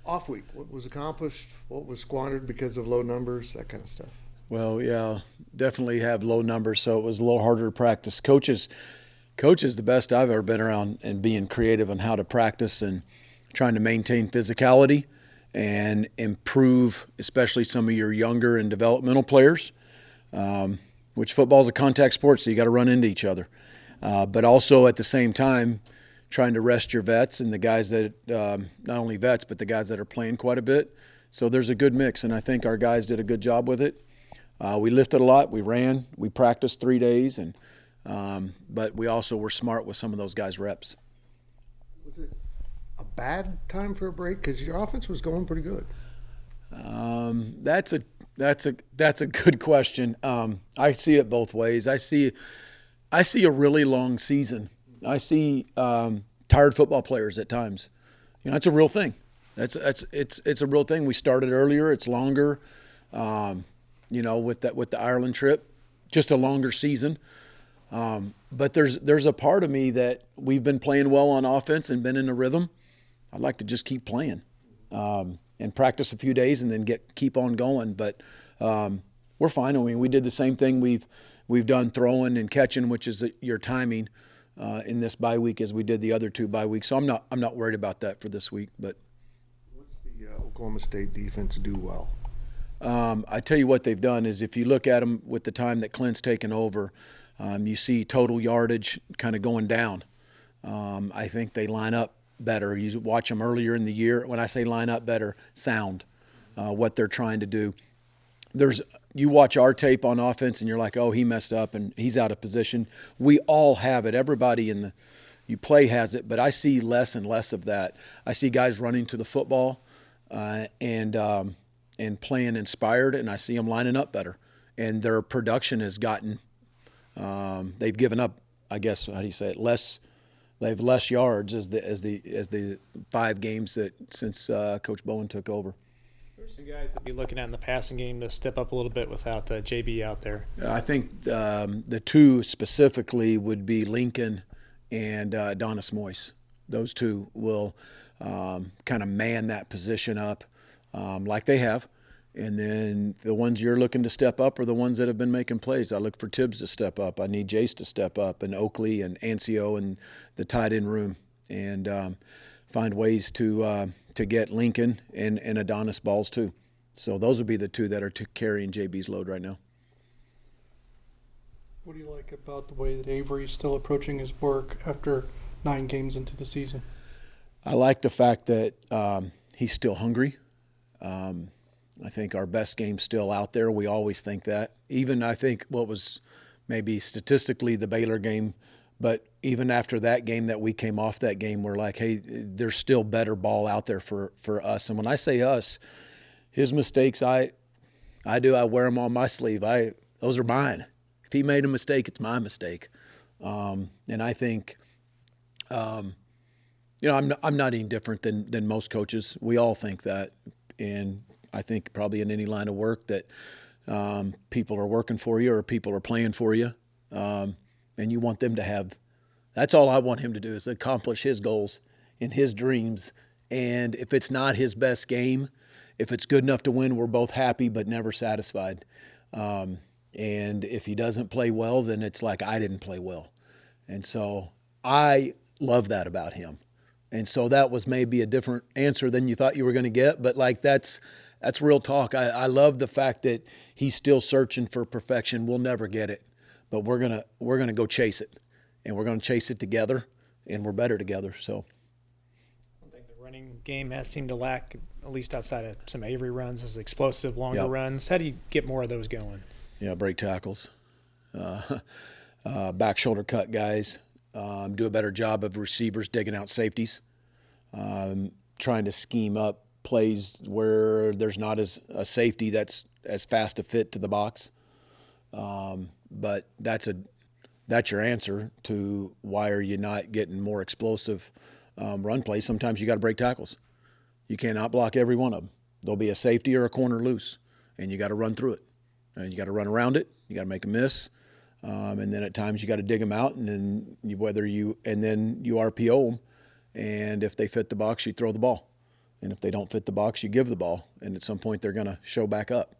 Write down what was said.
Off week, what was accomplished, what was squandered because of low numbers, that kind of stuff. Well, yeah, definitely have low numbers, so it was a little harder to practice. Coach is the best I've ever been around in being creative on how to practice and trying to maintain physicality and improve, especially some of your younger and developmental players. Which football is a contact sport, so you got to run into each other. But also at the same time, trying to rest your vets and the guys that not only vets but the guys that are playing quite a bit. So there's a good mix, and I think our guys did a good job with it. We lifted a lot, we ran, we practiced 3 days, and but we also were smart with some of those guys' reps. Was it a bad time for a break? Because your offense was going pretty good. That's a good question. I see it both ways. I see a really long season. I see tired football players at times. You know, it's a real thing. It's a real thing. We started earlier. It's longer. You know, with the Ireland trip, just a longer season. But there's a part of me that we've been playing well on offense and been in a rhythm. I'd like to just keep playing and practice a few days and then keep on going. But we're fine. I mean, we did the same thing we've done throwing and catching, which is your timing in this bye week as we did the other 2 bye weeks. So I'm not worried about that for this week. But What's the Oklahoma State defense do well? I tell you what they've done is if you look at them with the time that Clint's taken over, you see total yardage kind of going down. I think they line up better. You watch them earlier in the year. When I say line up better, sound what they're trying to do. You watch our tape on offense and you're like, oh, he messed up and he's out of position. We all have it. Everybody you play has it, but I see less and less of that. I see guys running to the football and playing inspired, and I see them lining up better. And their production has gotten they've given up, I guess, how do you say it, less. They have less yards as the 5 games since Coach Bowen took over. There's some guys that be looking at in the passing game to step up a little bit without JB out there. I think the 2 specifically would be Lincoln and Adonis Moyes. Those 2 will kind of man that position up like they have. And then the ones you're looking to step up are the ones that have been making plays. I look for Tibbs to step up. I need Jace to step up, and Oakley and Ancio and the tight end room, and find ways to get Lincoln and Adonis balls too. So those would be the 2 that are carrying JB's load right now. What do you like about the way that Avery's still approaching his work after 9 games into the season? I like the fact that he's still hungry. I think our best game's still out there. We always think that. Even I think what was maybe statistically the Baylor game, but even after that game that we came off that game, we're like, hey, there's still better ball out there for us. And when I say us, his mistakes, I wear them on my sleeve. Those are mine. If he made a mistake, it's my mistake. And I think, I'm not any different than most coaches. We all think that, and I think probably in any line of work that people are working for you or people are playing for you, and you want them to have. That's all I want him to do is accomplish his goals and his dreams. And if it's not his best game, if it's good enough to win, we're both happy but never satisfied. And if he doesn't play well, then it's like I didn't play well. And so I love that about him. And so that was maybe a different answer than you thought you were going to get, but like that's real talk. I love the fact that he's still searching for perfection. We'll never get it, but we're gonna go chase it, and we're gonna chase it together, and we're better together. So, One thing the running game has seemed to lack, at least outside of some Avery runs, is explosive longer runs. How do you get more of those going? Yeah, break tackles, back shoulder cut guys, do a better job of receivers digging out safeties, trying to scheme up plays where there's not a safety that's as fast a fit to the box. But that's your answer to why are you not getting more explosive run plays. Sometimes you got to break tackles. You cannot block every one of them. There'll be a safety or a corner loose, and you got to run through it. And you got to run around it. You got to make a miss. And then at times you got to dig them out, and then you RPO them, and if they fit the box, you throw the ball. And if they don't fit the box, you give the ball. And at some point, they're going to show back up.